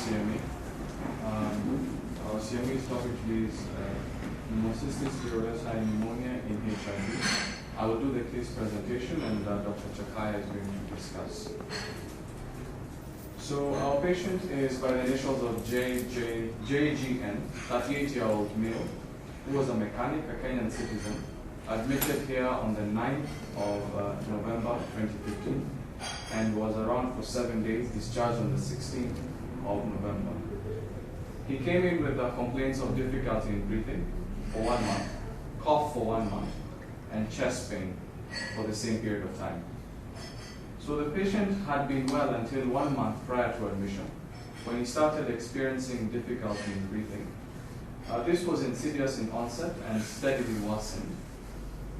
CME. Our CME's topic is Pneumocystis, Jerovecii pneumonia in HIV. I will do the case presentation and Dr. Chakaya is going to discuss. So our patient is by the initials of JGN, 38-year-old male, who was a mechanic, a Kenyan citizen, admitted here on the 9th of November 2015 and was around for 7 days, discharged on the 16th of November. He came in with complaints of difficulty in breathing for 1 month, cough for 1 month, and chest pain for the same period of time. So the patient had been well until 1 month prior to admission, when he started experiencing difficulty in breathing. This was insidious in onset and steadily worsened.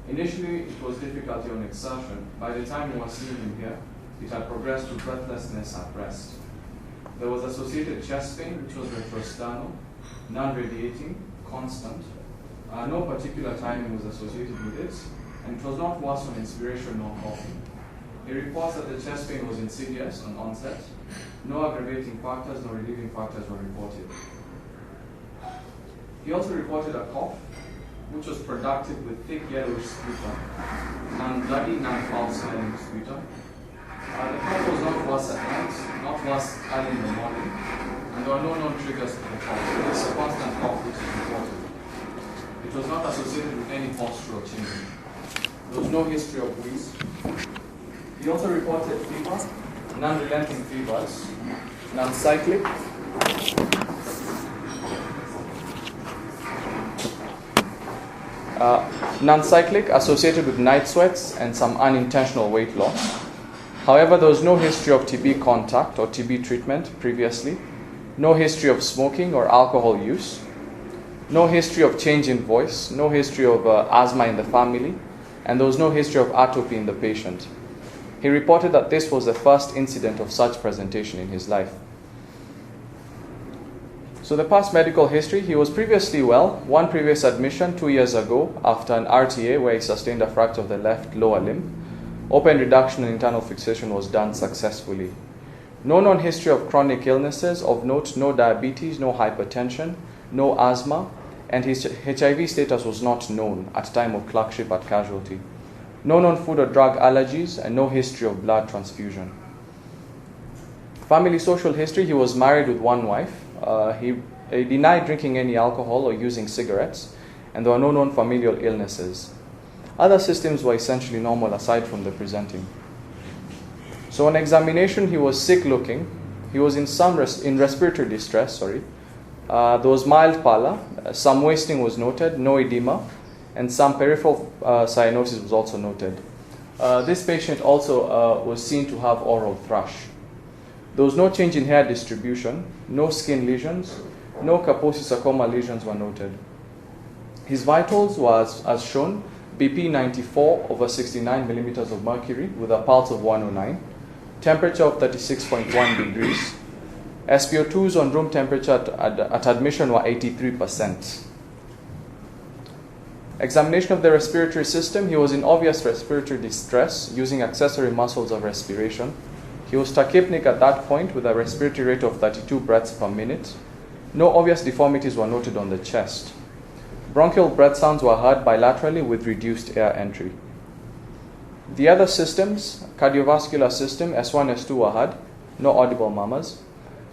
Initially, it was difficulty on exertion. By the time we were seeing him here, it had progressed to breathlessness at rest. There was associated chest pain, which was retrosternal, non-radiating, constant. No particular timing was associated with it, and it was not worse on inspiration nor coughing. He reports that the chest pain was insidious on onset. No aggravating factors nor relieving factors were reported. He also reported a cough, which was productive with thick yellowish sputum, non-bloody, non-foul smelling sputum. The cough was not worse at night, not worse early in the morning, and there were no known triggers for the cough. It is a constant cough which is reported. It was not associated with any postural change. There was no history of wheeze. He also reported fever, non-relenting fevers, non-cyclic, associated with night sweats and some unintentional weight loss. However, there was no history of TB contact or TB treatment previously, no history of smoking or alcohol use, no history of change in voice, no history of asthma in the family, and there was no history of atopy in the patient. He reported that this was the first incident of such presentation in his life. So the past medical history, he was previously well, one previous admission 2 years ago after an RTA where he sustained a fracture of the left lower limb. Open reduction and internal fixation was done successfully. No known history of chronic illnesses, of note no diabetes, no hypertension, no asthma, and his HIV status was not known at time of clerkship at casualty. No known food or drug allergies and no history of blood transfusion. Family social history, he was married with one wife. He denied drinking any alcohol or using cigarettes, and there were no known familial illnesses. Other systems were essentially normal aside from the presenting. So on examination, he was sick looking. He was in respiratory distress, There was mild pallor, some wasting was noted, no edema, and some peripheral cyanosis was also noted. This patient also was seen to have oral thrush. There was no change in hair distribution, no skin lesions, no Kaposi sarcoma lesions were noted. His vitals was as shown, BP 94/69 millimeters of mercury with a pulse of 109, temperature of 36.1 degrees. SpO2s on room temperature at admission were 83%. Examination of the respiratory system, he was in obvious respiratory distress using accessory muscles of respiration. He was tachypnic at that point with a respiratory rate of 32 breaths per minute. No obvious deformities were noted on the chest. Bronchial breath sounds were heard bilaterally with reduced air entry. The other systems, cardiovascular system, S1, S2 were heard, no audible murmurs.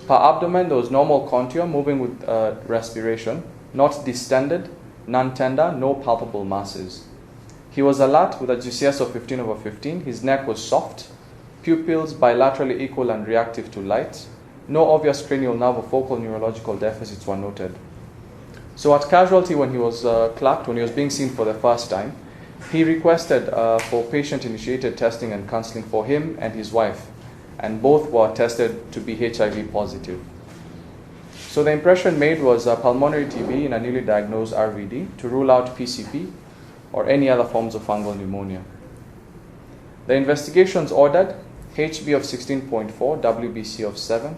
Per abdomen, there was normal contour moving with respiration, not distended, non-tender, no palpable masses. He was alert with a GCS of 15/15. His neck was soft, pupils bilaterally equal and reactive to light. No obvious cranial nerve or focal neurological deficits were noted. So at casualty, when he was clerked, when he was being seen for the first time, he requested for patient-initiated testing and counseling for him and his wife, and both were tested to be HIV positive. So the impression made was pulmonary TB in a newly diagnosed RVD to rule out PCP or any other forms of fungal pneumonia. The investigations ordered HB of 16.4, WBC of 7,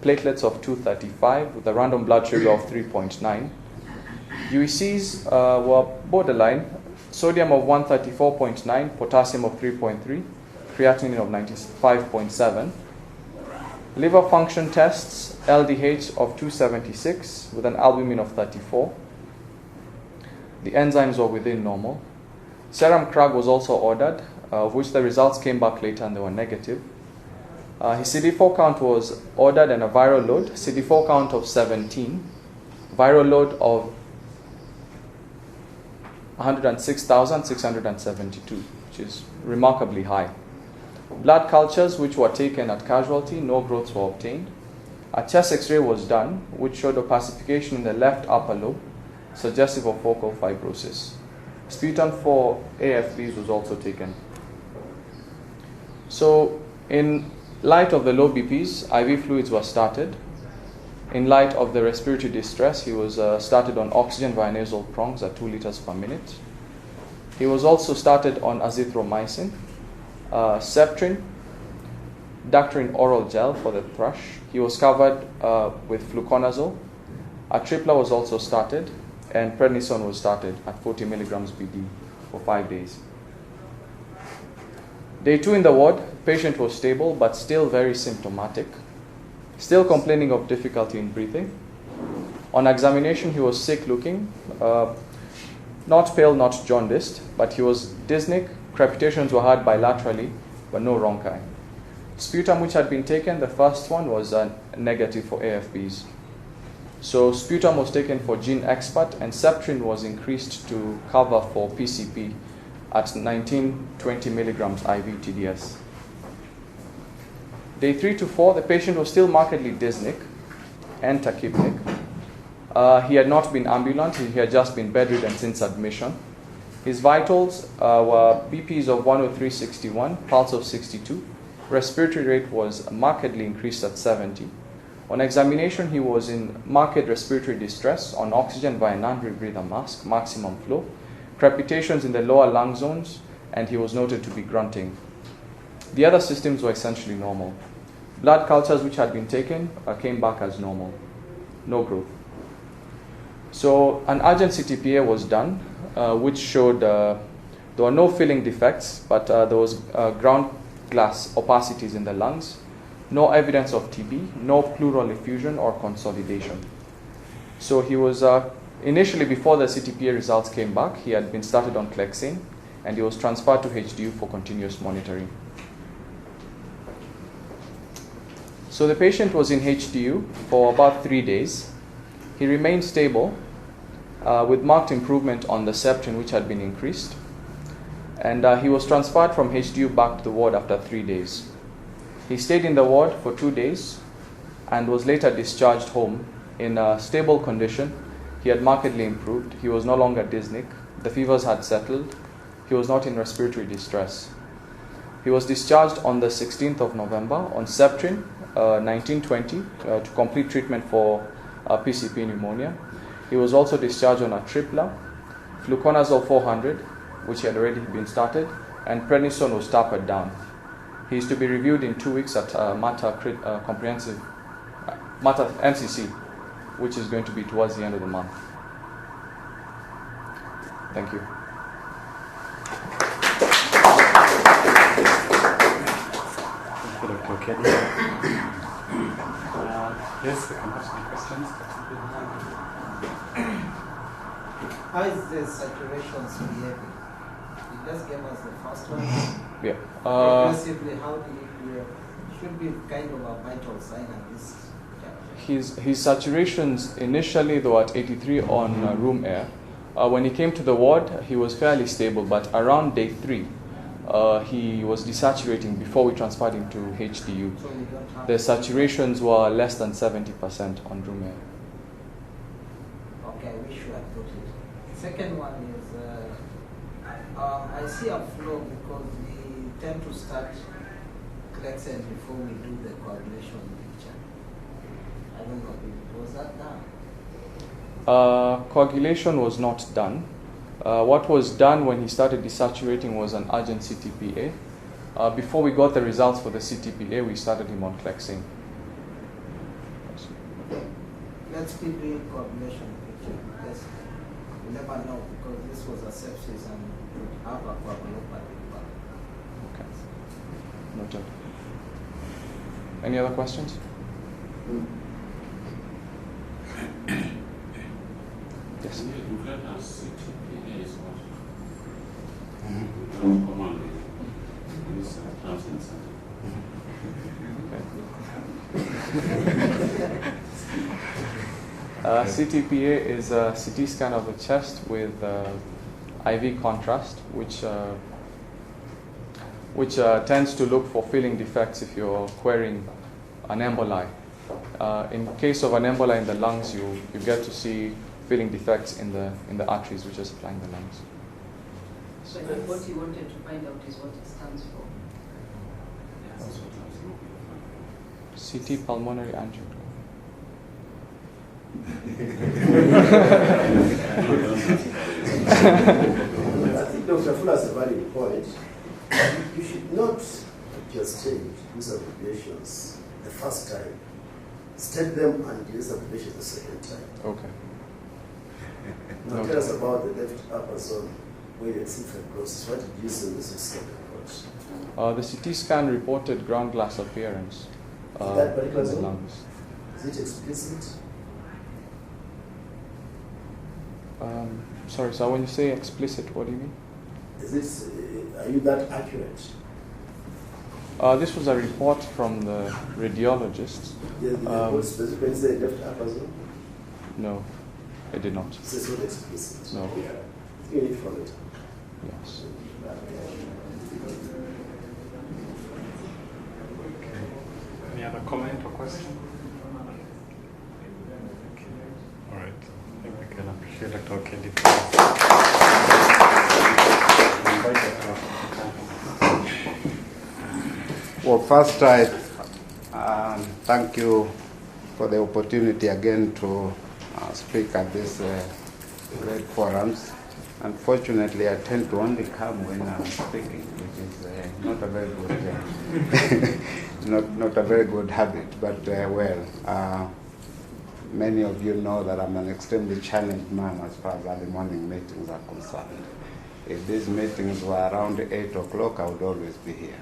platelets of 235 with a random blood sugar of 3.9. UECs were borderline, sodium of 134.9, potassium of 3.3, creatinine of 95.7. Liver function tests, LDH of 276 with an albumin of 34. The enzymes were within normal. Serum CRAG was also ordered, of which the results came back later and they were negative. His CD4 count was ordered and a viral load, CD4 count of 17, viral load of 106,672, which is remarkably high. Blood cultures which were taken at casualty, no growths were obtained. A chest x-ray was done, which showed opacification in the left upper lobe, suggestive of focal fibrosis. Sputum for AFBs was also taken. So, in light of the low BPs, IV fluids were started. In light of the respiratory distress, he was started on oxygen via nasal prongs at 2 liters per minute. He was also started on azithromycin, Septrin, Dactrin oral gel for the thrush. He was covered with fluconazole. Atripla was also started, and prednisone was started at 40 milligrams BD for 5 days. Day 2 in the ward, patient was stable but still very symptomatic, still complaining of difficulty in breathing. On examination, he was sick looking, not pale, not jaundiced, but he was dyspneic. Crepitations were had bilaterally, but no rhonchi. Sputum which had been taken, the first one was negative for AFBs. So sputum was taken for gene expert, and Septrin was increased to cover for PCP at 19-20 milligrams IV TDS. Day 3 to 4, the patient was still markedly dyspneic and tachypnic. He had not been ambulant, he had just been bedridden since admission. His vitals were BPs of 103/61, pulse of 62. Respiratory rate was markedly increased at 70. On examination, he was in marked respiratory distress on oxygen via non-rebreather mask, maximum flow, crepitations in the lower lung zones, and he was noted to be grunting. The other systems were essentially normal. Blood cultures which had been taken came back as normal, no growth. So an urgent CTPA was done, which showed there were no filling defects, but there was ground glass opacities in the lungs, no evidence of TB, no pleural effusion or consolidation. So he was initially, before the CTPA results came back, he had been started on Clexane, and he was transferred to HDU for continuous monitoring. So the patient was in HDU for about 3 days. He remained stable with marked improvement on the Septrin, which had been increased. And he was transferred from HDU back to the ward after 3 days. He stayed in the ward for 2 days and was later discharged home in a stable condition. He had markedly improved. He was no longer dyspneic. The fevers had settled. He was not in respiratory distress. He was discharged on the 16th of November on Septrin 1920 to complete treatment for PCP pneumonia. He was also discharged on Atripla, fluconazole 400, which had already been started, and prednisone was tapered down. He is to be reviewed in 2 weeks at MATA MCC, which is going to be towards the end of the month. Thank you. Thank you, Dr. Okedi. Yes, we can have some questions. How is the saturations behaving? You just gave us the first one. Yeah. Progressively, how do you should be kind of a vital sign at this? His saturations initially, though, at 83 on room air. When he came to the ward, he was fairly stable, but around day 3, he was desaturating before we transferred him to HDU. So we don't have The saturations were less than 70% on room air. Okay, I wish you had put it. Second one is, I see a flow because we tend to start Clexane before we do the coagulation picture. I don't know, was that done? Coagulation was not done. What was done when he started desaturating was an urgent CTPA. Before we got the results for the CTPA, we started him on Clexane. Let's keep doing coagulation picture. Yes. We never know because this was a sepsis and would have a coagulopathy. Okay. Noted. Any other questions? Yes. CTPA is what? Commonly in this transplant center. CTPA is a CT scan of the chest with IV contrast, which tends to look for filling defects if you're querying an emboli. In case of an emboli in the lungs, you get to see filling defects in the arteries which are supplying the lungs. So what you wanted to find out is what it stands for. That's what I was looking for. CT pulmonary angiogram. I think Dr. Fuller has a valid point. You should not just take these abbreviations the first time. State them and use abbreviations the second time. Okay. Now tell us about the left upper zone where you see fibrosis. What did you see in the CT report? The CT scan reported ground glass appearance that particular in the zone? lungs. Is it explicit? Sorry, so when you say explicit, what do you mean? Are you that accurate? This was a report from the radiologist. The report specifically say left upper zone? No, it did not. So it's not explicit. No. You need to follow it. Yes. Any other comment or question? Okay. All right. I think we can appreciate Dr. Kendi. Well, first, I thank you for the opportunity again to speak at these great forums. Unfortunately, I tend to only come when I'm speaking, which is not a very good, not a very good habit. But many of you know that I'm an extremely challenged man as far as early morning meetings are concerned. If these meetings were around 8 o'clock, I would always be here.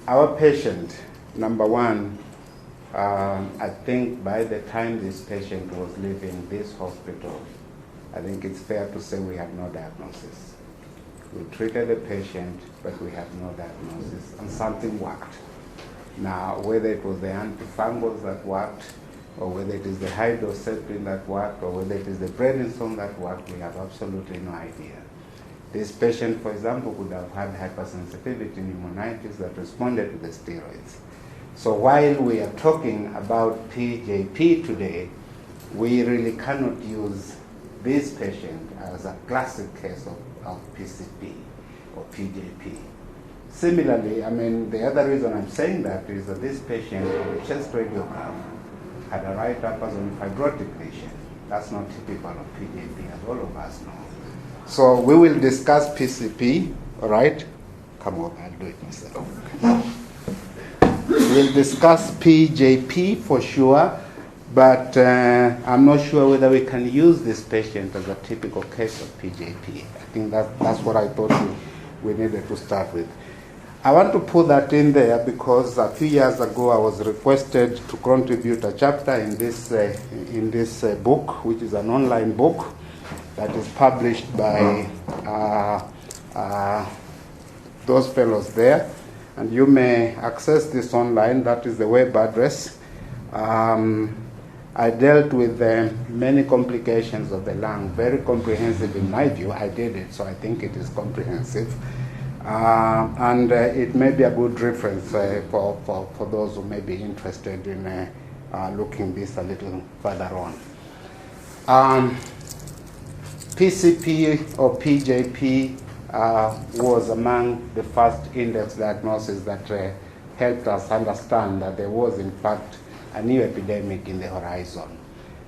Our patient, number one, I think by the time this patient was leaving this hospital, I think it's fair to say we have no diagnosis. We treated the patient, but we have no diagnosis, and something worked. Now, whether it was the antifungals that worked, or whether it is the hydrocephalin that worked, or whether it is the prednisone that worked, we have absolutely no idea. This patient, for example, could have had hypersensitivity pneumonitis that responded to the steroids. So while we are talking about PJP today, we really cannot use this patient as a classic case of PCP or PJP. Similarly, I mean, the other reason I'm saying that is that this patient on the chest radiogram had a right upper zone fibrotic lesion. That's not typical of PJP, as all of us know. So we will discuss PCP, all right? Come on, I'll do it myself. We'll discuss PJP for sure, but I'm not sure whether we can use this patient as a typical case of PJP. I think that's what I thought we needed to start with. I want to put that in there because a few years ago I was requested to contribute a chapter in this book, which is an online book that is published by those fellows there. And you may access this online. That is the web address. I dealt with many complications of the lung, very comprehensive in my view. I did it, so I think it is comprehensive. And it may be a good reference for those who may be interested in looking this a little further on. PCP or PJP was among the first index diagnoses that helped us understand that there was, in fact, a new epidemic in the horizon.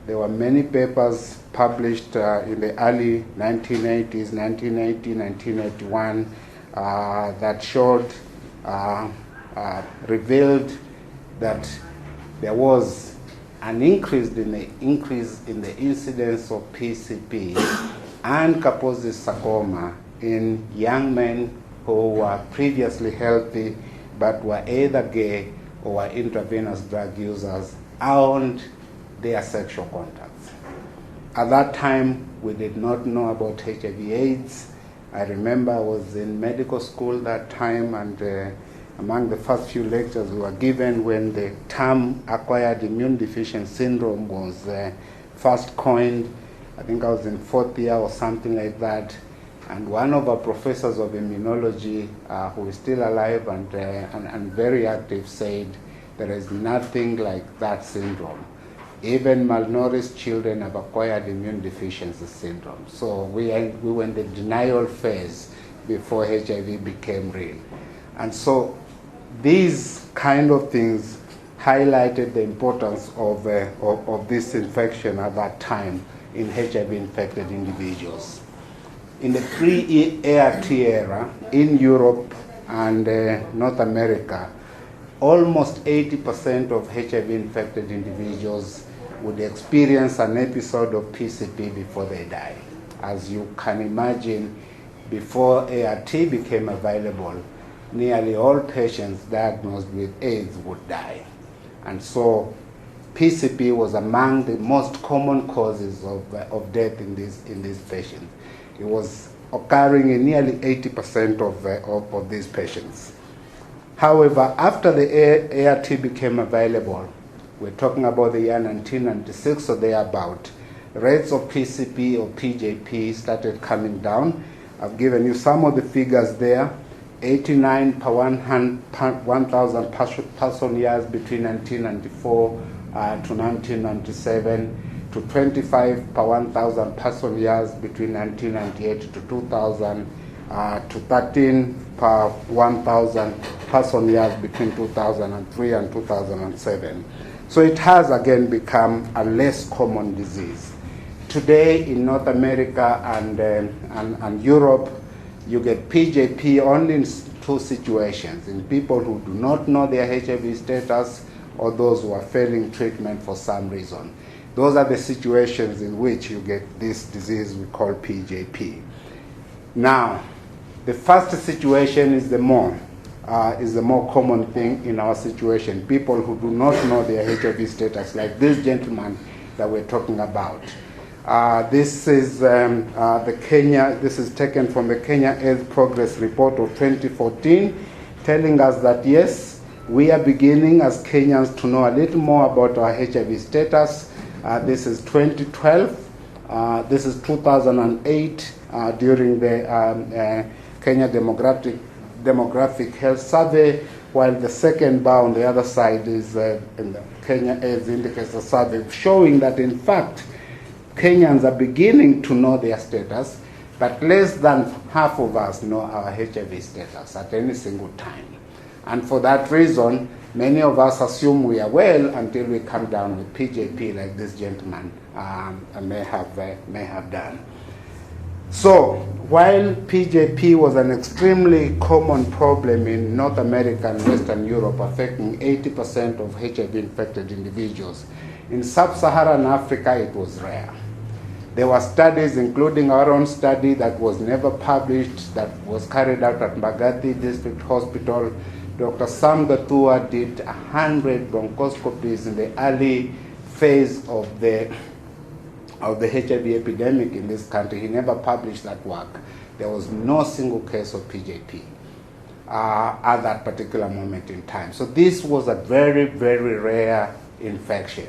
There were many papers published in the early 1980s, 1980, 1981, that showed, revealed that there was an increase in the incidence of PCP and Kaposi's sarcoma in young men who were previously healthy but were either gay or were intravenous drug users and their sexual contacts. At that time, we did not know about HIV/AIDS. I remember I was in medical school that time, and among the first few lectures we were given when the term acquired immune deficiency syndrome was first coined. I think I was in fourth year or something like that. And one of our professors of immunology, who is still alive and very active, said there is nothing like that syndrome. Even malnourished children have acquired immune deficiency syndrome. So we were in the denial phase before HIV became real. And so these kind of things highlighted the importance of this infection at that time in HIV-infected individuals. In the pre-ART era, in Europe and North America, almost 80% of HIV-infected individuals would experience an episode of PCP before they die. As you can imagine, before ART became available, nearly all patients diagnosed with AIDS would die. And so PCP was among the most common causes of death in these patients. It was occurring in nearly 80% of these patients. However, after the ART became available, we're talking about the year 1996 or thereabout, rates of PCP or PJP started coming down. I've given you some of the figures there. 89 per 1,000 person years between 1994 to 1997, to 25 per 1,000 person years between 1998 to 2000, to 13 per 1,000 person years between 2003 and 2007. So it has again become a less common disease. Today in North America and Europe, you get PJP only in two situations: in people who do not know their HIV status or those who are failing treatment for some reason. Those are the situations in which you get this disease we call PJP. Now, the first situation is the more common thing in our situation. People who do not know their HIV status, like this gentleman that we're talking about. This is This is taken from the Kenya AIDS Progress Report of 2014, telling us that yes, we are beginning as Kenyans to know a little more about our HIV status. This is 2012. This is 2008 during the Kenya Demographic Health Survey, while the second bar on the other side is in the Kenya AIDS Indicator Survey, showing that in fact Kenyans are beginning to know their status, but less than half of us know our HIV status at any single time. And for that reason, many of us assume we are well until we come down with PJP, like this gentleman may have done. So, while PJP was an extremely common problem in North America and Western Europe, affecting 80% of HIV-infected individuals, in sub-Saharan Africa it was rare. There were studies, including our own study that was never published, that was carried out at Mbagathi District Hospital. Dr. Sam Gatua did 100 bronchoscopies in the early phase of the HIV epidemic in this country. He never published that work. There was no single case of PJP at that particular moment in time. So this was a very, very rare infection.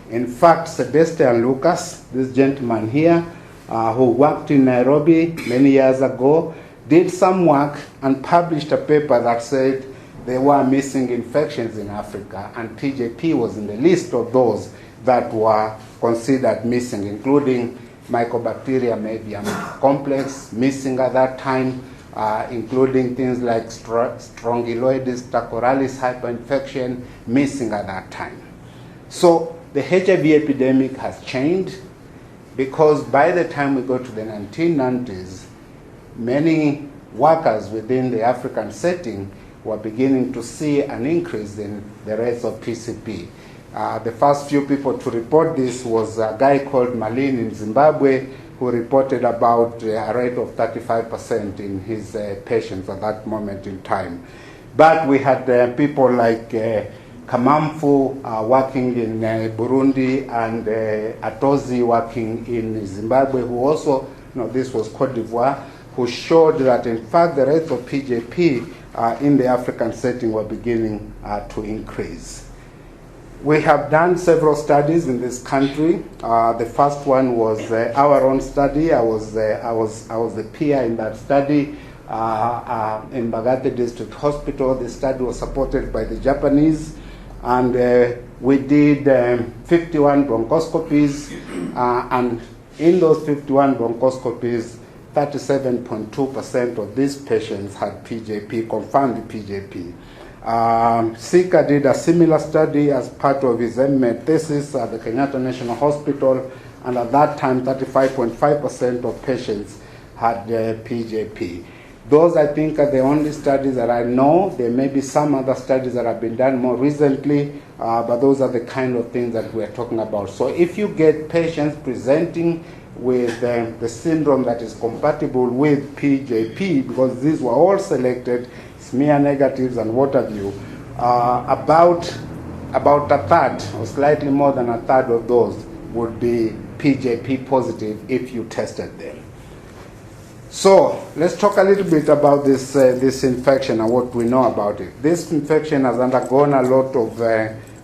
In fact, Sebastian Lucas, this gentleman here, who worked in Nairobi many years ago, did some work and published a paper that said there were missing infections in Africa, and PJP was in the list of those that were considered missing, including Mycobacterium avium complex, missing at that time, including things like Strongyloides staphylococcus hyperinfection, missing at that time. So the HIV epidemic has changed, because by the time we go to the 1990s, many workers within the African setting were beginning to see an increase in the rates of PCP. The first few people to report this was a guy called Malin in Zimbabwe, who reported about a rate of 35% in his patients at that moment in time. But we had people like Kamamfu working in Burundi and Atozi working in Zimbabwe, who also, this was Cote d'Ivoire, who showed that in fact the rates of PJP in the African setting were beginning to increase. We have done several studies in this country. The first one was our own study. I was the peer in that study in Bagate District Hospital. The study was supported by the Japanese, and we did 51 bronchoscopies, and in those 51 bronchoscopies, 37.2% of these patients had PJP, confirmed PJP. Sika did a similar study as part of his MMed thesis at the Kenyatta National Hospital, and at that time 35.5% of patients had PJP. Those, I think, are the only studies that I know. There may be some other studies that have been done more recently, but those are the kind of things that we're talking about. So if you get patients presenting with the syndrome that is compatible with PJP, because these were all selected, smear negatives and what have you, about a third or slightly more than a third of those would be PJP positive if you tested them. So let's talk a little bit about this infection and what we know about it. This infection has undergone a lot of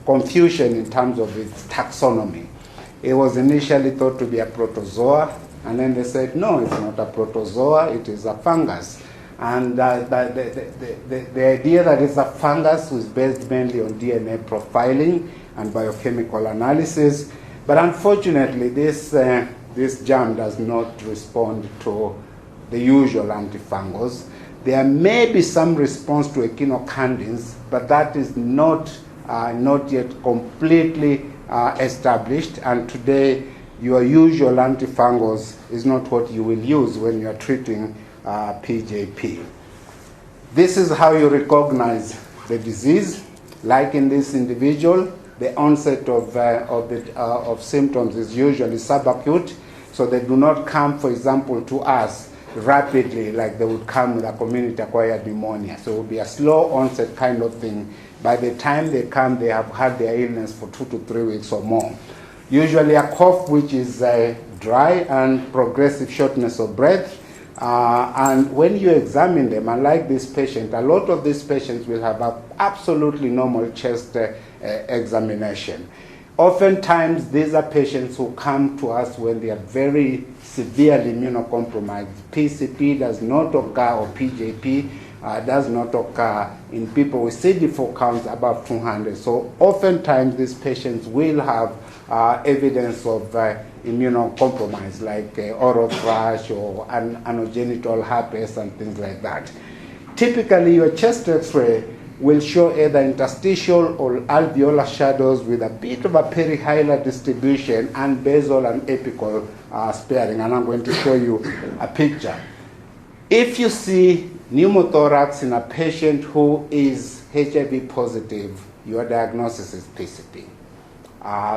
confusion in terms of its taxonomy. It was initially thought to be a protozoa, and then they said, no, it's not a protozoa, it is a fungus. And the idea that it's a fungus was based mainly on DNA profiling and biochemical analysis. But unfortunately, this germ does not respond to the usual antifungals. There may be some response to echinocandins, but that is not yet completely established. And today, your usual antifungals is not what you will use when you are treating PJP. This is how you recognize the disease. Like in this individual, the onset of symptoms is usually subacute, so they do not come, for example, to us rapidly like they would come with a community-acquired pneumonia. So it will be a slow onset kind of thing. By the time they come, they have had their illness for 2 to 3 weeks or more. Usually a cough which is dry and progressive shortness of breath. And when you examine them, unlike this patient, a lot of these patients will have an absolutely normal chest examination. Oftentimes, these are patients who come to us when they are very severely immunocompromised. PCP does not occur, or PJP does not occur in people with CD4 counts above 200. So oftentimes, these patients will have evidence of immunocompromise, like oral thrush or anogenital herpes and things like that. Typically, your chest X-ray will show either interstitial or alveolar shadows with a bit of a perihilar distribution and basal and apical sparing. And I'm going to show you a picture. If you see pneumothorax in a patient who is HIV positive, your diagnosis is PCP.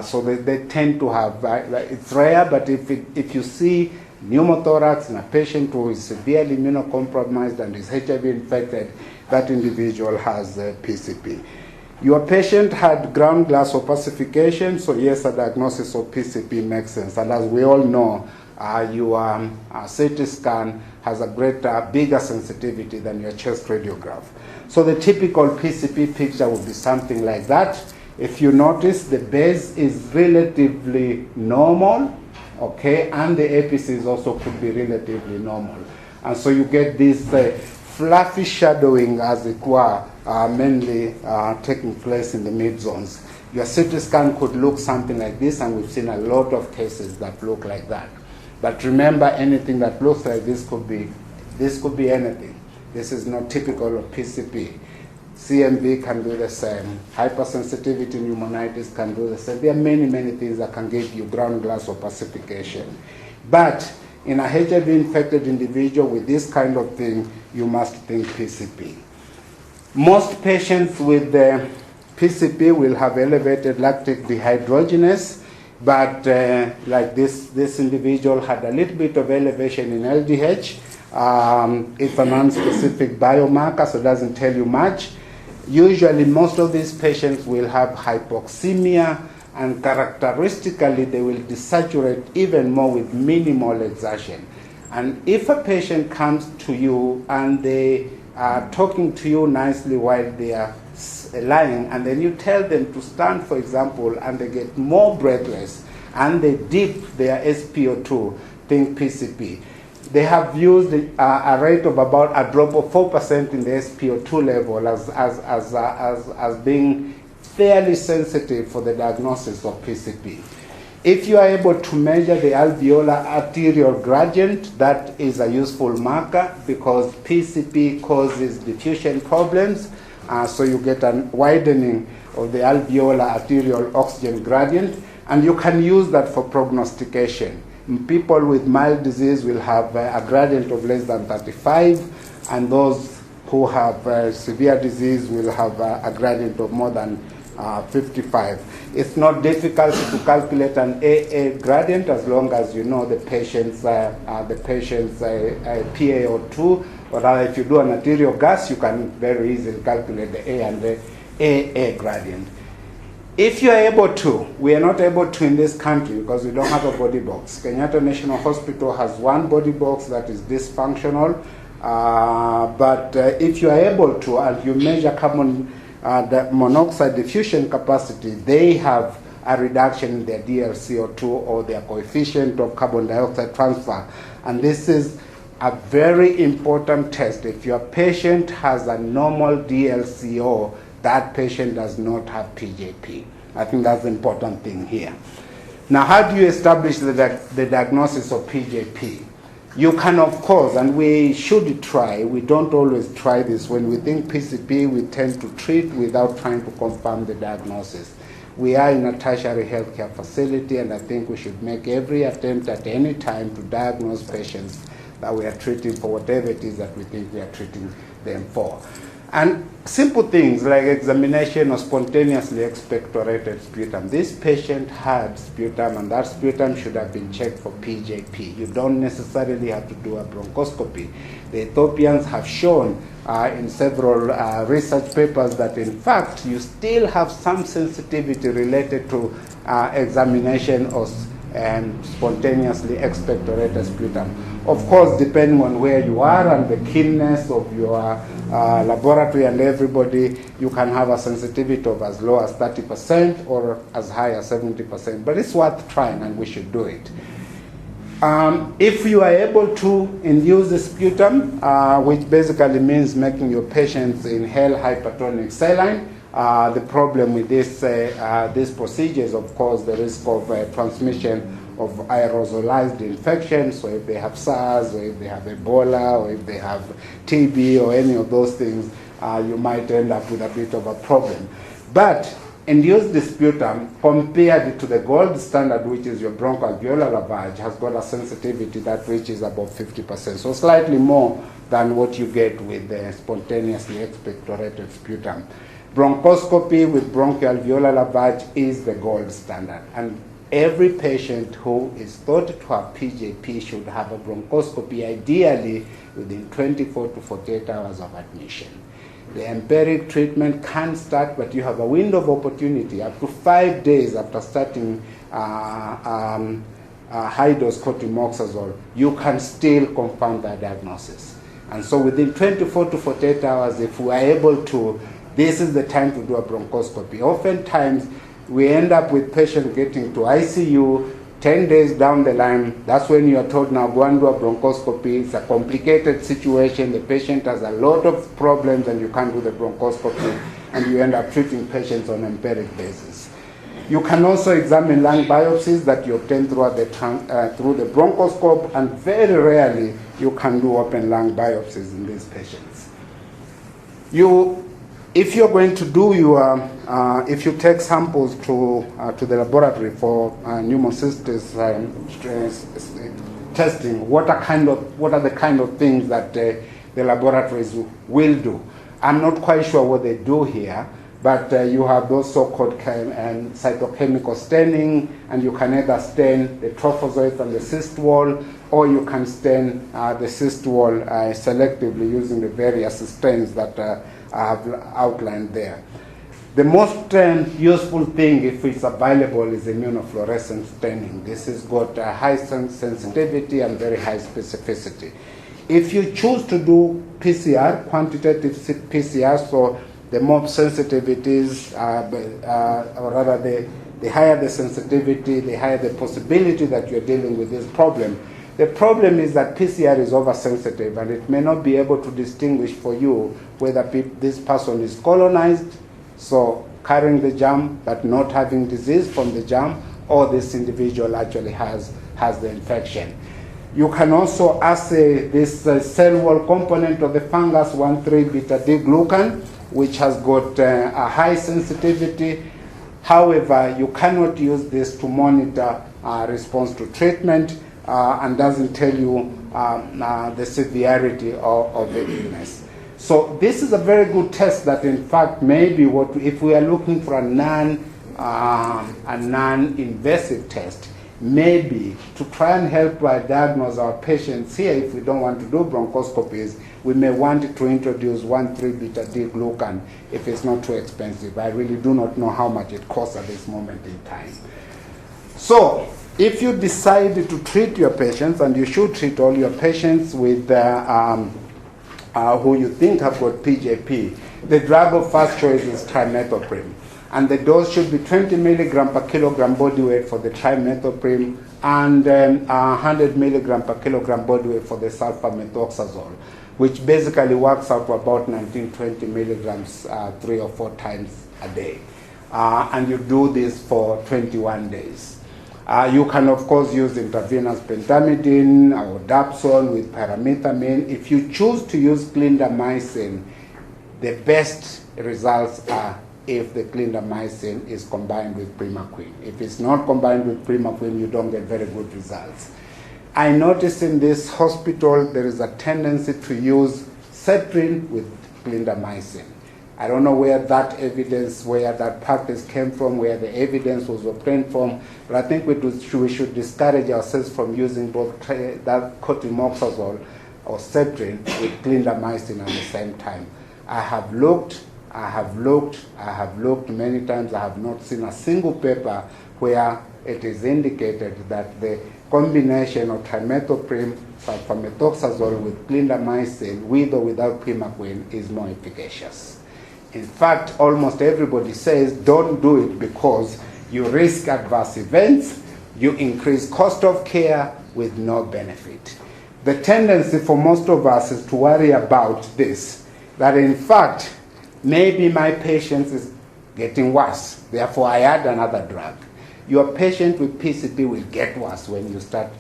So they tend to have, it's rare, but if you see pneumothorax in a patient who is severely immunocompromised and is HIV infected, that individual has PCP. Your patient had ground glass opacification, so yes, a diagnosis of PCP makes sense. And as we all know, your CT scan has a greater, bigger sensitivity than your chest radiograph. So the typical PCP picture would be something like that. If you notice, the base is relatively normal, okay, and the apices also could be relatively normal. And so you get this fluffy shadowing, as it were, mainly taking place in the mid-zones. Your CT scan could look something like this, and we've seen a lot of cases that look like that. But remember, anything that looks like this could be anything. This is not typical of PCP. CMV can do the same. Hypersensitivity pneumonitis can do the same. There are many, many things that can give you ground glass opacification. But in a HIV-infected individual with this kind of thing, you must think PCP. Most patients with PCP will have elevated lactic dehydrogenase, but like this individual had a little bit of elevation in LDH. It's a non-specific biomarker, so it doesn't tell you much. Usually, most of these patients will have hypoxemia, and characteristically, they will desaturate even more with minimal exertion. And if a patient comes to you and they are talking to you nicely while they are lying, and then you tell them to stand, for example, and they get more breathless, and they dip their SpO2, think PCP. They have used a rate of about a drop of 4% in the SpO2 level as being fairly sensitive for the diagnosis of PCP. If you are able to measure the alveolar arterial gradient, that is a useful marker because PCP causes diffusion problems. So you get a widening of the alveolar arterial oxygen gradient, and you can use that for prognostication. People with mild disease will have a gradient of less than 35, and those who have severe disease will have a gradient of more than 55. It's not difficult to calculate an AA gradient as long as you know the patient's PaO2, or rather if you do an arterial gas, you can very easily calculate the A and the AA gradient. If you are able to, we are not able to in this country because we don't have a body box. Kenyatta National Hospital has one body box that is dysfunctional, but if you are able to and you measure carbon monoxide diffusion capacity, they have a reduction in their DLCO2 or their coefficient of carbon dioxide transfer. And this is a very important test. If your patient has a normal DLCO, that patient does not have PJP. I think that's the important thing here. Now, how do you establish the diagnosis of PJP? You can, of course, and we should try, we don't always try this. When we think PCP, we tend to treat without trying to confirm the diagnosis. We are in a tertiary healthcare facility, and I think we should make every attempt at any time to diagnose patients that we are treating for whatever it is that we think we are treating them for. And simple things like examination of spontaneously expectorated sputum. This patient had sputum, and that sputum should have been checked for PJP. You don't necessarily have to do a bronchoscopy. The Ethiopians have shown in several research papers that in fact you still have some sensitivity related to examination of spontaneously expectorated sputum. Of course, depending on where you are and the keenness of your laboratory and everybody, you can have a sensitivity of as low as 30% or as high as 70%. But it's worth trying, and we should do it. If you are able to induce the sputum, which basically means making your patients inhale hypertonic saline, the problem with this procedure is, of course, the risk of transmission of aerosolized infection. So if they have SARS, or if they have Ebola, or if they have TB, or any of those things, you might end up with a bit of a problem. But induced sputum, compared to the gold standard, which is your bronchoalveolar lavage, has got a sensitivity that reaches about 50%. So slightly more than what you get with the spontaneously expectorated sputum. Bronchoscopy with bronchoalveolar lavage is the gold standard. And every patient who is thought to have PJP should have a bronchoscopy, ideally within 24 to 48 hours of admission. The empiric treatment can start, but you have a window of opportunity up to 5 days after starting high-dose cotrimoxazole. You can still confirm that diagnosis. And so within 24 to 48 hours, if we are able to, this is the time to do a bronchoscopy. Oftentimes, we end up with patients getting to ICU 10 days down the line. That's when you are told, now go and do a bronchoscopy. It's a complicated situation. The patient has a lot of problems, and you can't do the bronchoscopy, and you end up treating patients on an empiric basis. You can also examine lung biopsies that you obtain through the bronchoscope, and very rarely you can do open lung biopsies in these patients. If you're going to do if you take samples to the laboratory for pneumocystis testing, what are the kind of things that the laboratories will do? I'm not quite sure what they do here, but you have those so-called cytochemical staining, and you can either stain the trophozoite on the cyst wall, or you can stain the cyst wall selectively using the various stains that I have outlined there. The most useful thing, if it's available, is immunofluorescence staining. This has got a high sensitivity and very high specificity. If you choose to do PCR, quantitative PCR, so the more sensitive it is, or rather the higher the sensitivity, the higher the possibility that you're dealing with this problem. The problem is that PCR is oversensitive, and it may not be able to distinguish for you whether this person is colonized, so carrying the germ but not having disease from the germ, or this individual actually has the infection. You can also assay this cell wall component of the fungus 1,3-beta-D-glucan, which has got a high sensitivity. However, you cannot use this to monitor response to treatment and doesn't tell you the severity of the illness. So this is a very good test that, in fact, maybe if we are looking for a non-invasive test, maybe to try and help diagnose our patients here, if we don't want to do bronchoscopies, we may want to introduce 1,3-beta-D-glucan if it's not too expensive. I really do not know how much it costs at this moment in time. So if you decide to treat your patients, and you should treat all your patients with who you think have got PJP, the drug of first choice is trimethoprim. And the dose should be 20 milligram per kilogram body weight for the trimethoprim and 100 milligram per kilogram body weight for the sulfamethoxazole, which basically works out to about 19-20 milligrams 3 or 4 times a day. And you do this for 21 days. You can, of course, use intravenous pentamidine or Dapsone with pyrimethamine. If you choose to use clindamycin, the best results are if the clindamycin is combined with primaquine. If it's not combined with primaquine, you don't get very good results. I noticed in this hospital there is a tendency to use Cetrin with clindamycin. I don't know where that evidence, where that practice came from, where the evidence was obtained from, but I think we should discourage ourselves from using both that cotrimoxazole or Cetrin with clindamycin at the same time. I have looked many times. I have not seen a single paper where it is indicated that the combination of trimethoprim, sulfamethoxazole with clindamycin, with or without primaquine, is more efficacious. In fact, almost everybody says don't do it because you risk adverse events, you increase cost of care with no benefit. The tendency for most of us is to worry about this, that in fact, maybe my patient is getting worse, therefore I add another drug. Your patient with PCP will get worse when you start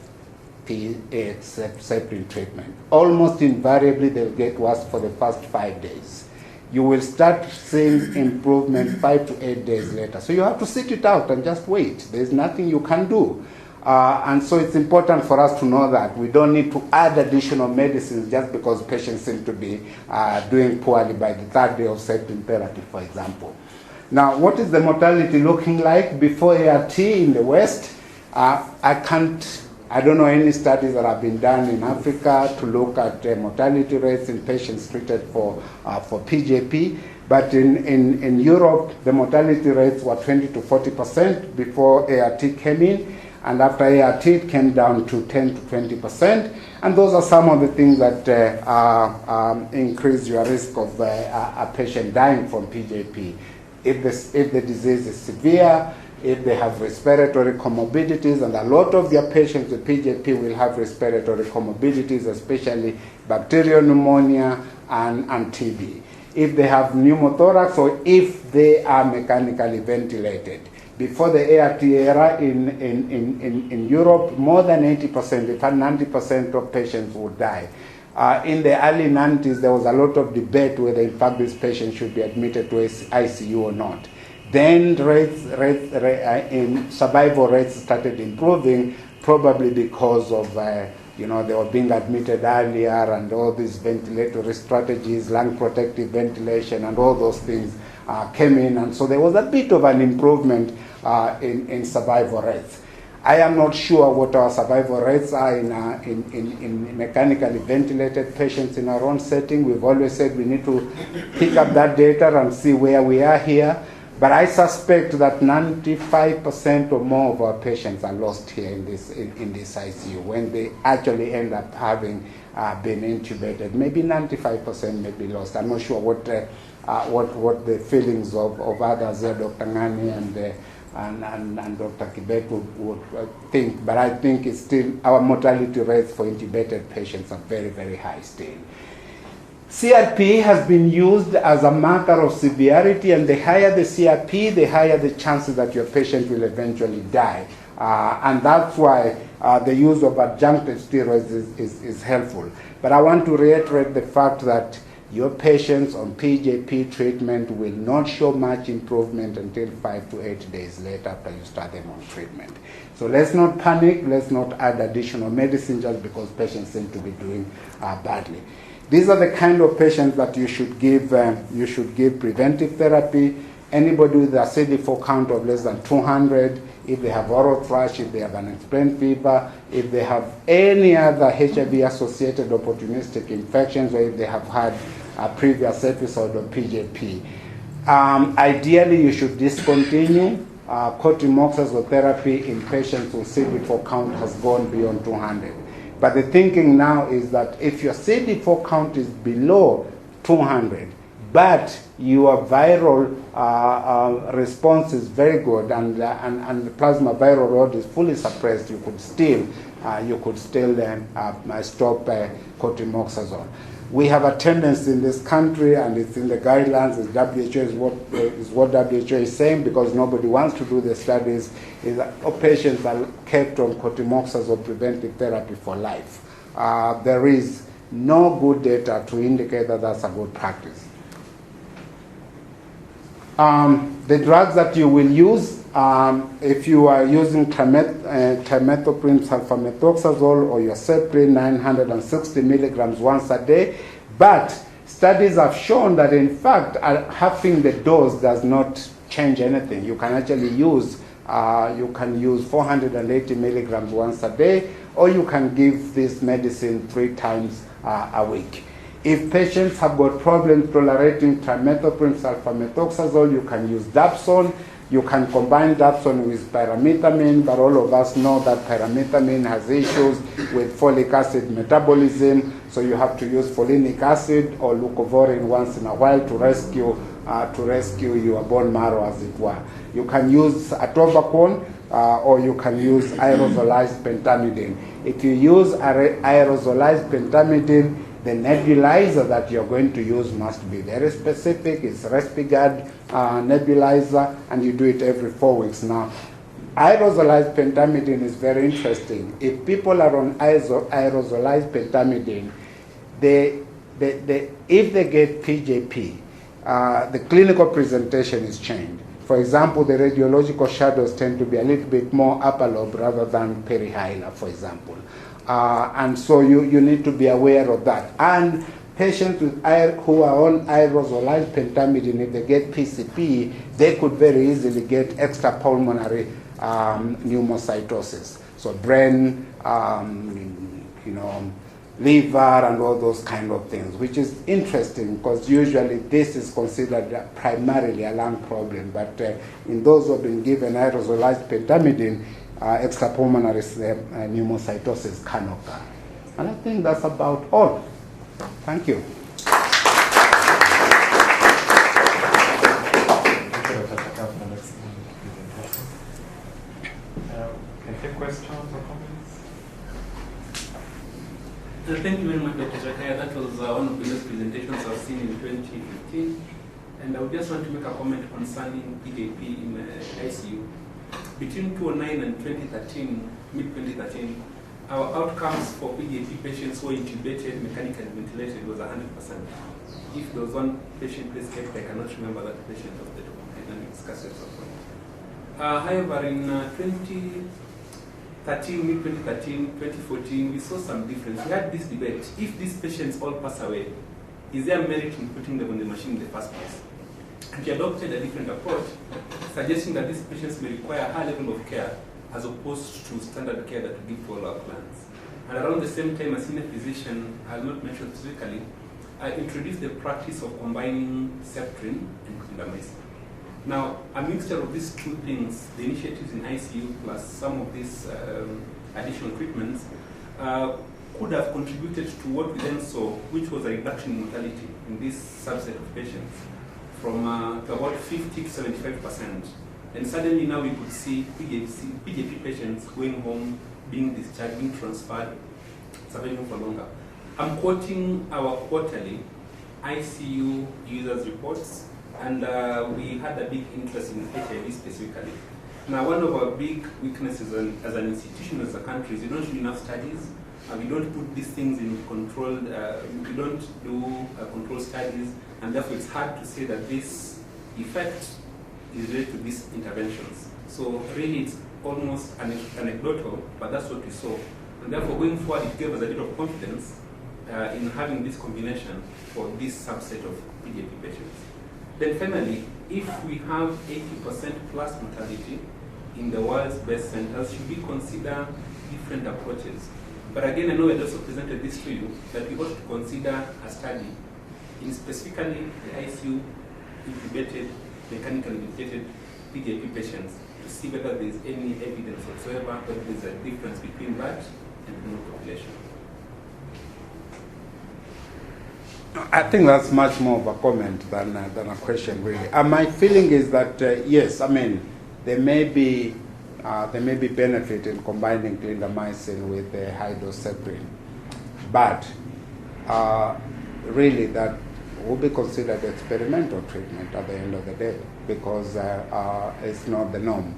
Cetrin treatment. Almost invariably, they'll get worse for the first 5 days. You will start seeing improvement 5 to 8 days later. So you have to sit it out and just wait. There's nothing you can do. And so it's important for us to know that we don't need to add additional medicines just because patients seem to be doing poorly by the 3rd day of Cetrin therapy, for example. Now, what is the mortality looking like before ART in the West? I don't know any studies that have been done in Africa to look at mortality rates in patients treated for PJP. But in Europe, the mortality rates were 20 to 40% before ART came in. And after ART, it came down to 10 to 20%. And those are some of the things that increase your risk of a patient dying from PJP. If the disease is severe, if they have respiratory comorbidities, and a lot of their patients with PJP will have respiratory comorbidities, especially bacterial pneumonia and TB. If they have pneumothorax, or if they are mechanically ventilated. Before the ART era in Europe, more than 80%, in fact 90% of patients would die. In the early 90s, there was a lot of debate whether in fact this patient should be admitted to ICU or not. Then survival rates started improving, probably because of they were being admitted earlier, and all these ventilatory strategies, lung protective ventilation, and all those things came in, and so there was a bit of an improvement in survival rates. I am not sure what our survival rates are in mechanically ventilated patients in our own setting. We've always said we need to pick up that data and see where we are here. But I suspect that 95% or more of our patients are lost here in this ICU when they actually end up having been intubated. Maybe 95% may be lost. I'm not sure what the feelings of others here, Dr. Ngani and Dr. Kibet would think. But I think it's still, our mortality rates for intubated patients are very, very high still. CRP has been used as a marker of severity, and the higher the CRP, the higher the chances that your patient will eventually die. And that's why the use of adjunctive steroids is helpful. But I want to reiterate the fact that your patients on PJP treatment will not show much improvement until 5 to 8 days later after you start them on treatment. So let's not panic, let's not add additional medicine just because patients seem to be doing badly. These are the kind of patients that you should give preventive therapy. Anybody with a CD4 count of less than 200, if they have oral thrush, if they have unexplained fever, if they have any other HIV-associated opportunistic infections, or if they have had a previous episode of PJP. Ideally, you should discontinue cotrimoxazole therapy in patients whose CD4 count has gone beyond 200. But the thinking now is that if your CD4 count is below 200, but your viral response is very good and the plasma viral load is fully suppressed, you could still stop cotrimoxazole. We have a tendency in this country, and it's in the guidelines, as WHO is what WHO is saying, because nobody wants to do the studies, is that patients are kept on cotrimoxazole preventive therapy for life. There is no good data to indicate that that's a good practice. The drugs that you will use, if you are using trimethoprim sulfamethoxazole or Yoceprin 960 milligrams once a day, but studies have shown that in fact halving the dose does not change anything. You can actually use 480 milligrams once a day, or you can give this medicine 3 times a week. If patients have got problems tolerating trimethoprim sulfamethoxazole, you can use Dapsone. You can combine Dapsone with pyrimethamine, but all of us know that pyrimethamine has issues with folic acid metabolism, so you have to use folinic acid or leucovorin once in a while to rescue your bone marrow, as it were. You can use atovaquone, or you can use aerosolized pentamidine. If you use aerosolized pentamidine, the nebulizer that you're going to use must be very specific. It's Respigard nebulizer, and you do it every 4 weeks. Now, aerosolized pentamidine is very interesting. If people are on aerosolized pentamidine, if they get PJP, the clinical presentation is changed. For example, the radiological shadows tend to be a little bit more upper lobe rather than perihilar, for example. And so you need to be aware of that. And patients who are on aerosolized pentamidine, if they get PCP, they could very easily get extrapulmonary pneumocytosis. So brain, liver, and all those kind of things, which is interesting because usually this is considered primarily a lung problem. But in those who have been given aerosolized pentamidine, extrapulmonary pneumocytosis can occur. And I think that's about all. Thank you. Can you take questions or comments? Thank you very much, Dr. Jerovecii. That was one of the best presentations I've seen in 2015. And I would just want to make a comment concerning PJP in ICU. Between 2009 and 2013, mid-2013, our outcomes for PJP patients who were intubated, mechanically ventilated was 100%. If there was one patient please kept, I cannot remember that patient of the I don't discuss it. However, in 2013, mid-2013, 2014, we saw some difference. We had this debate. If these patients all pass away, is there merit in putting them on the machine in the first place? And we adopted a different approach, suggesting that these patients may require a high level of care as opposed to standard care that we give to all our clients. And around the same time, a senior physician, I'll not mention specifically, I introduced the practice of combining Septrin and clindamycin. Now, a mixture of these two things, the initiatives in ICU plus some of these additional treatments, could have contributed to what we then saw, which was a reduction in mortality in this subset of patients from to about 50 to 75%. And suddenly now we could see PJP patients going home, being discharged, being transferred, surviving for longer. I'm quoting our quarterly ICU users reports, and we had a big interest in HIV specifically. Now, one of our big weaknesses as an institution, as a country, is we don't do enough studies. We don't put these things in controlled, we don't do controlled studies, and therefore it's hard to say that this effect is related to these interventions. So really it's almost anecdotal, but that's what we saw. And therefore going forward, it gave us a bit of confidence in having this combination for this subset of PJP patients. Then finally, if we have 80% plus mortality in the world's best centers, should we consider different approaches? But again, I know I also presented this to you, that we ought to consider a study in specifically the ICU intubated, mechanically ventilated PJP patients to see whether there is any evidence whatsoever whether there is a difference between that and the population. I think that's much more of a comment than a question, really. My feeling is that, yes, I mean, there may be benefit in combining clindamycin with the high-dose Septrin, but really that will be considered experimental treatment at the end of the day, because it's not the norm.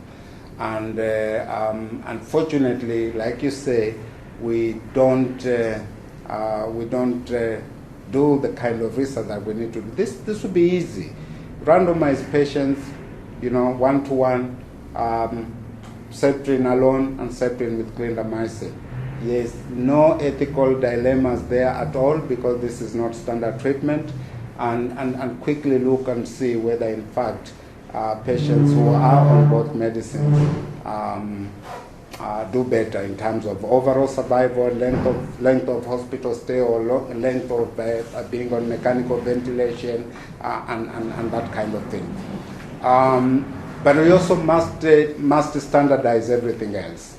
And unfortunately, like you say, we don't do the kind of research that we need to do. This would be easy. Randomize patients, one-to-one, Septrin alone and Septrin with clindamycin. Yes, no ethical dilemmas there at all, because this is not standard treatment, and quickly look and see whether in fact patients who are on both medicines do better in terms of overall survival, length of hospital stay, or length of being on mechanical ventilation, and that kind of thing. But we also must standardize everything else.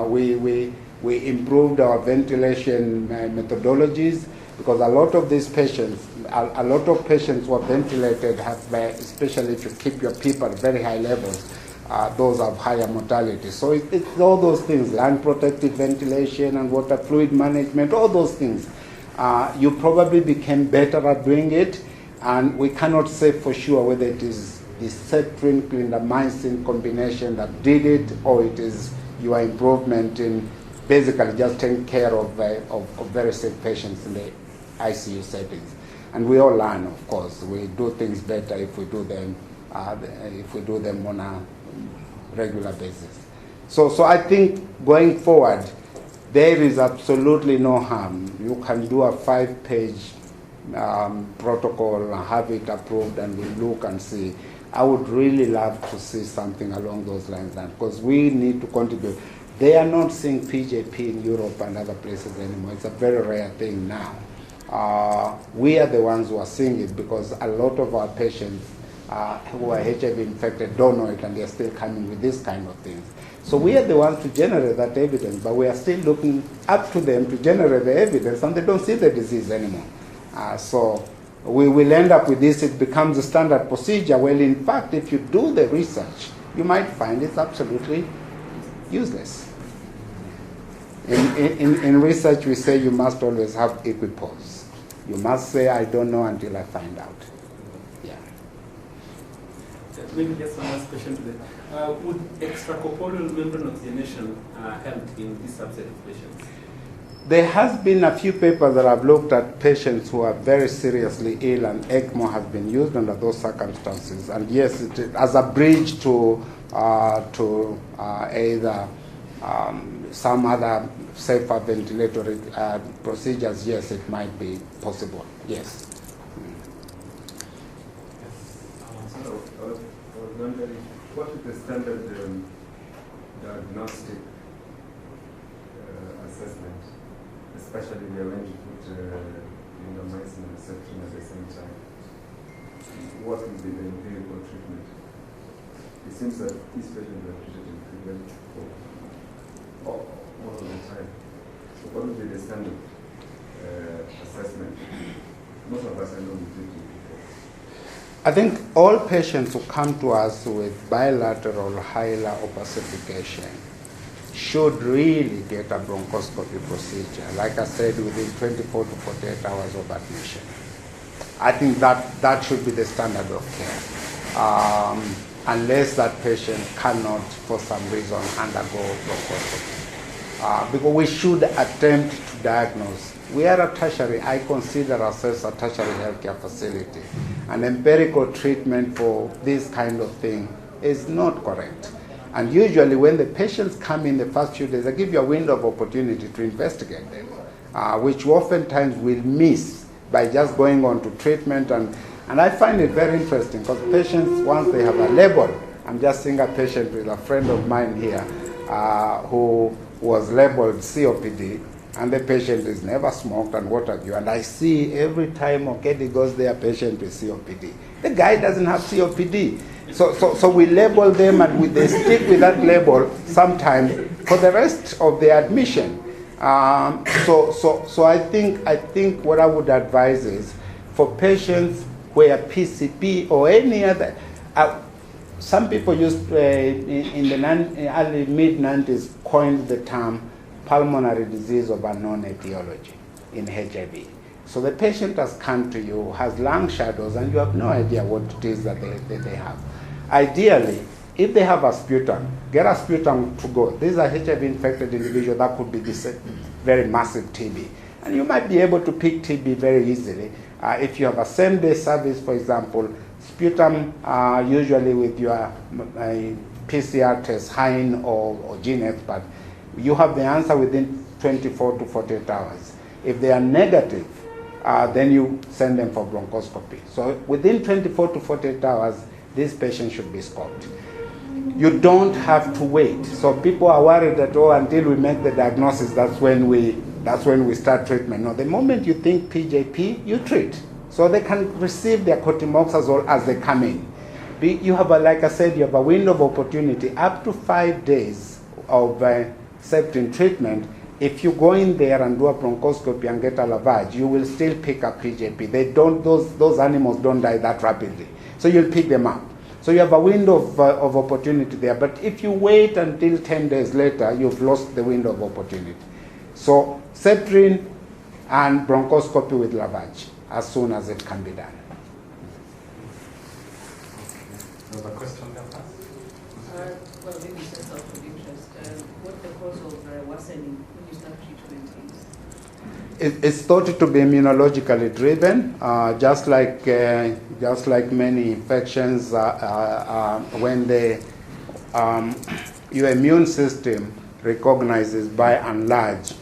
We improved our ventilation methodologies, because a lot of these patients, a lot of patients who are ventilated have, especially if you keep your PEEP at very high levels, those have higher mortality. So it's all those things, lung protective ventilation and water fluid management, all those things. You probably became better at doing it, and we cannot say for sure whether it is the Septrin clindamycin combination that did it, or it is your improvement in basically just taking care of very sick patients in the ICU settings. And we all learn, of course. We do things better if we do them on a regular basis. So I think going forward, there is absolutely no harm. You can do a 5-page protocol and have it approved, and we look and see. I would really love to see something along those lines, because we need to contribute. They are not seeing PJP in Europe and other places anymore. It's a very rare thing now. We are the ones who are seeing it, because a lot of our patients who are HIV infected don't know it, and they're still coming with these kind of things. So we are the ones to generate that evidence, but we are still looking up to them to generate the evidence, and they don't see the disease anymore. So we will end up with this. It becomes a standard procedure. Well, in fact, if you do the research, you might find it's absolutely useless. In research, we say you must always have equipoise. You must say, I don't know until I find out. Yeah. Maybe just one last question to that. Would extracorporeal membrane oxygenation help in this subset of patients? There has been a few papers that have looked at patients who are very seriously ill, and ECMO has been used under those circumstances. And yes, as a bridge to either some other safer ventilatory procedures, yes, it might be possible. Yes. So I was wondering, what is the standard diagnostic assessment, especially when you put Pneumocystis and reception at the same time. What will be the empirical treatment? It seems that these patients are treated in treatment for all of the time. So what will be the standard assessment? Most of us are not treated before. I think all patients who come to us with bilateral hilar opacification should really get a bronchoscopy procedure, like I said, within 24 to 48 hours of admission. I think that should be the standard of care, unless that patient cannot, for some reason, undergo bronchoscopy. Because we should attempt to diagnose. We are a tertiary, I consider ourselves a tertiary healthcare facility. An empirical treatment for this kind of thing is not correct. And usually when the patients come in the first few days, I give you a window of opportunity to investigate them, which oftentimes we'll miss by just going on to treatment. And I find it very interesting because patients, once they have a label, I'm just seeing a patient with a friend of mine here who was labeled COPD, and the patient is never smoked and what have you. And I see every time he goes there, patient with COPD. The guy doesn't have COPD. So we label them and they stick with that label sometimes for the rest of the admission. So I think what I would advise is for patients where PCP or any other, some people used in the early mid-90s coined the term pulmonary disease of unknown etiology in HIV. So the patient has come to you, has lung shadows, and you have no idea what it is that they have. Ideally, if they have a sputum, get a sputum to go. These are HIV-infected individuals that could be very massive TB. And you might be able to pick TB very easily. If you have a same-day service, for example, sputum usually with your PCR test, Hein or Gene Expert, you have the answer within 24 to 48 hours. If they are negative, then you send them for bronchoscopy. So within 24 to 48 hours, this patient should be scoped. You don't have to wait. So people are worried that, until we make the diagnosis, that's when we start treatment. No, the moment you think PJP, you treat. So they can receive their cotrimoxazole as they come in. You have, like I said, you have a window of opportunity up to 5 days of septin treatment. If you go in there and do a bronchoscopy and get a lavage, you will still pick up PJP. Those animals don't die that rapidly. So you'll pick them up. So you have a window of opportunity there. But if you wait until 10 days later, you've lost the window of opportunity. So septin and bronchoscopy with lavage as soon as it can be done. Another question there, well, maybe sense out of interest. What the cause of worsening when you start treatment is? It's thought to be immunologically driven, just like many infections. When your immune system recognizes by and large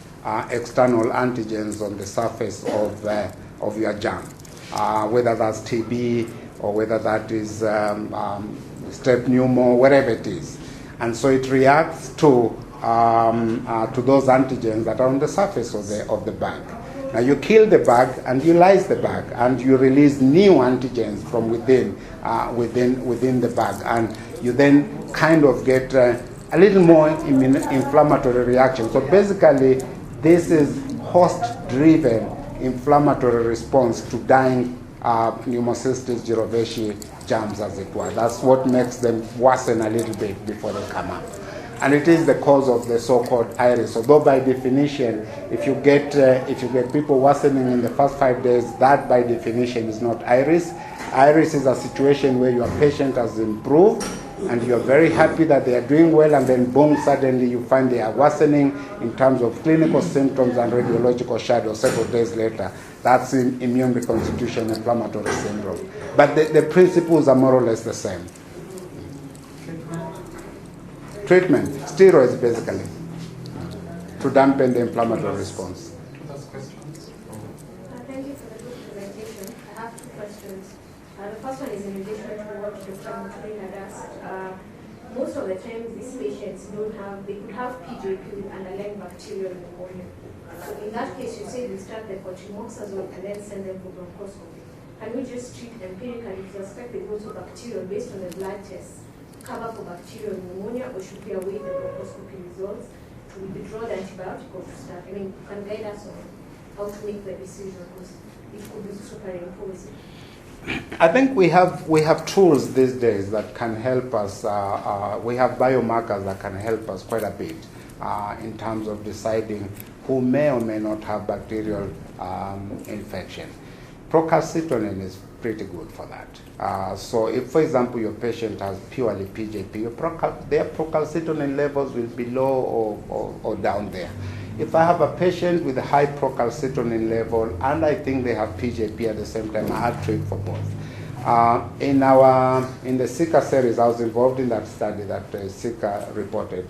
external antigens on the surface of your germ, whether that's TB or whether that is strep pneumo, whatever it is, and so it reacts to those antigens that are on the surface of the bag. Now you kill the bag and you lyse the bag and you release new antigens from within the bag, and you then kind of get a little more inflammatory reaction. So basically, this is host-driven inflammatory response to dying Pneumocystis Jerovecii germs, as it were. That's what makes them worsen a little bit before they come up. And it is the cause of the so-called iris. Although by definition, if you get people worsening in the first 5 days, that by definition is not iris. Iris is a situation where your patient has improved and you're very happy that they are doing well, and then boom, suddenly you find they are worsening in terms of clinical symptoms and radiological shadows several days later. That's in immune reconstitution inflammatory syndrome. But the principles are more or less the same. Treatment, steroids basically, to dampen the inflammatory response. Thank you for the good presentation. I have two questions. The first one is in relation to what Dr. Mutlin had asked. most of the time these patients they could have PJP with underlying bacterial pneumonia. So in that case, you say you start the cotrimoxazole and then send them for bronchoscopy. Can we just treat empirically to suspect there's also bacterial based on the blood tests, cover for bacterial pneumonia, or should we await the bronchoscopy results to withdraw the antibiotic or to start? I mean, can guide us on how to make the decision, because it could be superimposing. I think we have tools these days that can help us. We have biomarkers that can help us quite a bit in terms of deciding who may or may not have bacterial infection. Procalcitonin is pretty good for that. So if, for example, your patient has purely PJP, their procalcitonin levels will be low or down there. If I have a patient with a high procalcitonin level and I think they have PJP at the same time, I treat for both. In the Zika series, I was involved in that study that Zika reported.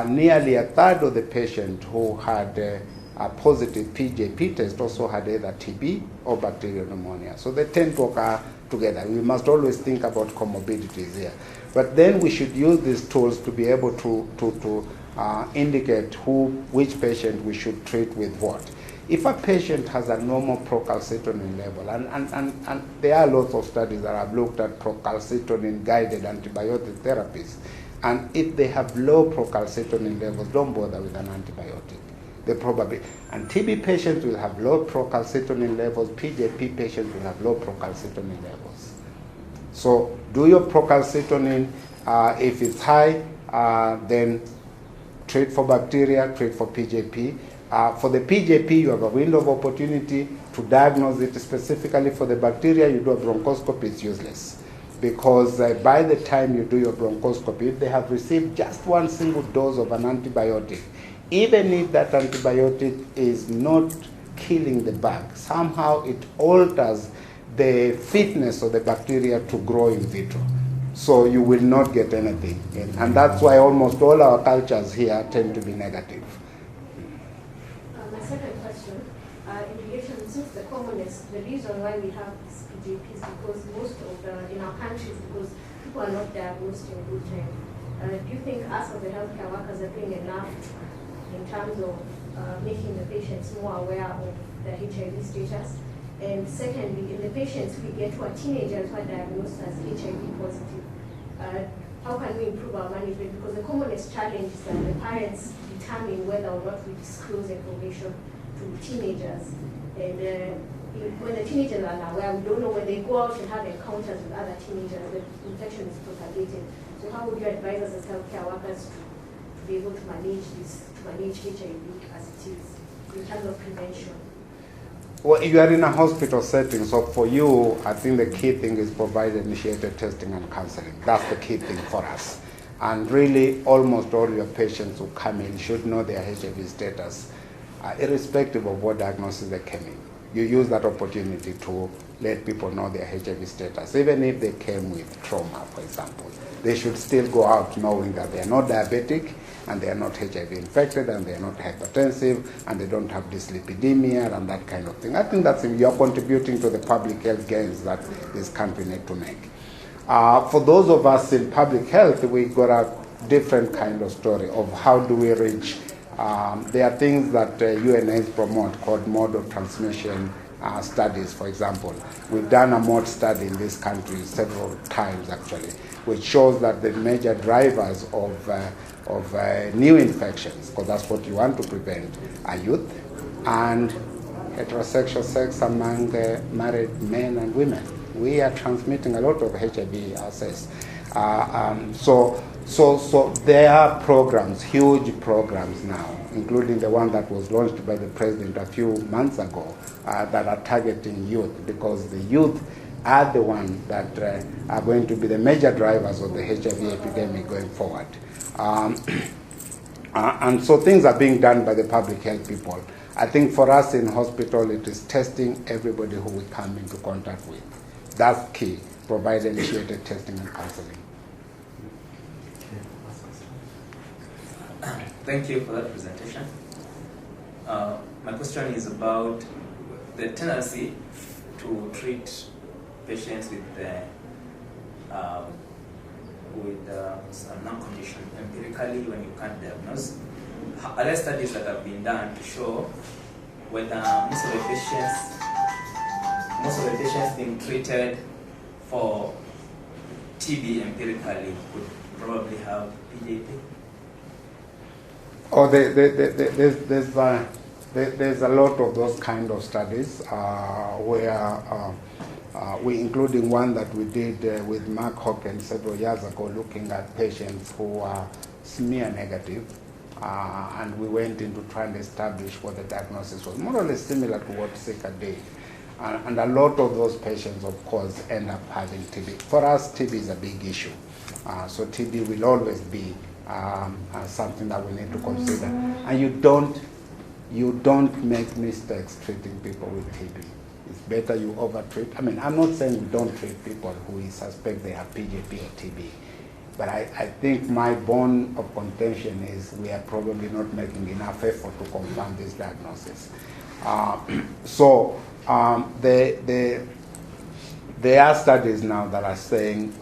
Nearly a third of the patients who had a positive PJP test also had either TB or bacterial pneumonia. So they tend to occur together. We must always think about comorbidities here. But then we should use these tools to be able to indicate which patient we should treat with what. If a patient has a normal procalcitonin level, and there are lots of studies that have looked at procalcitonin-guided antibiotic therapies, and if they have low procalcitonin levels, don't bother with an antibiotic. They probably, and TB patients will have low procalcitonin levels, PJP patients will have low procalcitonin levels. So do your procalcitonin, if it's high, then treat for bacteria, treat for PJP. For the PJP, you have a window of opportunity to diagnose it specifically. For the bacteria, you do a bronchoscopy, it's useless. Because by the time you do your bronchoscopy, if they have received just one single dose of an antibiotic, even if that antibiotic is not killing the bug, somehow it alters the fitness of the bacteria to grow in vitro. So you will not get anything. And that's why almost all our cultures here tend to be negative. My second question, in relation, since the commonest, the reason why we have this PJP is because most of in our countries, because people are not diagnosed in good time. Do you think us as the healthcare workers are doing enough in terms of making the patients more aware of their HIV status? And secondly, in the patients we get who are teenagers who are diagnosed as HIV positive, how can we improve our management? Because the commonest challenge is that the parents determine whether or not we disclose information to teenagers. And when the teenagers are unaware, we don't know when they go out and have encounters with other teenagers, the infection is propagated. So how would you advise us as healthcare workers to be able to manage this, to manage HIV as it is, in terms of prevention? Well, you are in a hospital setting, so for you, I think the key thing is provide initiated testing and counseling. That's the key thing for us. And really, almost all your patients who come in should know their HIV status, irrespective of what diagnosis they came in. You use that opportunity to let people know their HIV status. Even if they came with trauma, for example, they should still go out knowing that they are not diabetic, and they are not HIV infected, and they are not hypertensive, and they don't have dyslipidemia and that kind of thing. I think that's you're contributing to the public health gains that this country need to make. For those of us in public health, we got a different kind of story of how do we reach. There are things that UNAIDS promote called mode of transmission studies, for example. We've done a mode study in this country several times, actually, which shows that the major drivers of new infections, because that's what you want to prevent, are youth and heterosexual sex among married men and women. We are transmitting a lot of HIV ourselves. So there are programs, huge programs now, including the one that was launched by the president a few months ago, that are targeting youth, because the youth are the ones that are going to be the major drivers of the HIV epidemic going forward. And so things are being done by the public health people. I think for us in hospital, it is testing everybody who we come into contact with. That's key. Provide initiated testing and counseling. Thank you for that presentation. My question is about the tendency to treat patients with with some lung condition empirically when you can't diagnose? Are there studies that have been done to show whether most of the patients being treated for TB empirically could probably have PJP? Oh, there's a lot of those kind of studies where we, including one that we did with Mark Hawkins several years ago, looking at patients who are smear negative, and we went into trying to establish what the diagnosis was, more or less similar to what Sika did. And a lot of those patients, of course, end up having TB. For us, TB is a big issue. So TB will always be something that we need to consider. And you don't make mistakes treating people with TB. It's better you overtreat. I mean, I'm not saying we don't treat people who we suspect they have PJP or TB, but I think my bone of contention is we are probably not making enough effort to confirm this diagnosis. There are studies now that are saying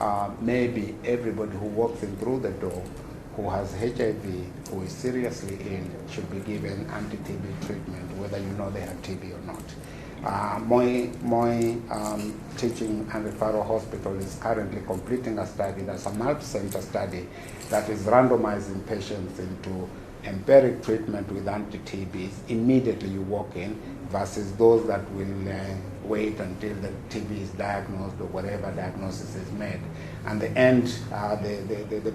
maybe everybody who walks in through the door who has HIV, who is seriously ill, should be given anti-TB treatment, whether you know they have TB or not. Moi Teaching and Referral Hospital is currently completing a study, that's a multi-center study, that is randomizing patients into empiric treatment with anti-TBs immediately you walk in, versus those that will wait until the TB is diagnosed or whatever diagnosis is made. And the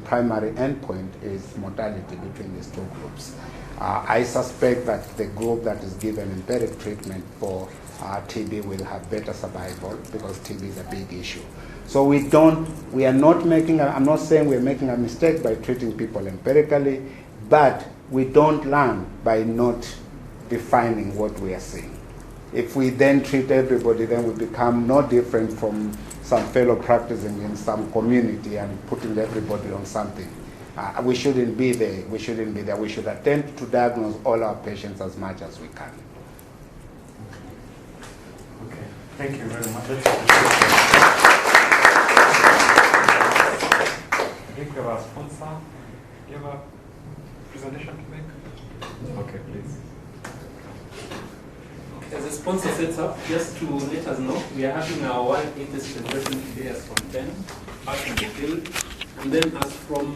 primary endpoint is mortality between these two groups. I suspect that the group that is given empiric treatment for TB will have better survival, because TB is a big issue. So I'm not saying we're making a mistake by treating people empirically, but we don't learn by not defining what we are seeing. If we then treat everybody, then we become no different from some fellow practicing in some community and putting everybody on something. We shouldn't be there. We shouldn't be there. We should attempt to diagnose all our patients as much as we can. Okay, thank you very much. I think we have a sponsor. Do you have a presentation to make? Okay, please. As a sponsor sets up, just to let us know, we are having our World AIDS celebration today as from 10 out in the field, and then as from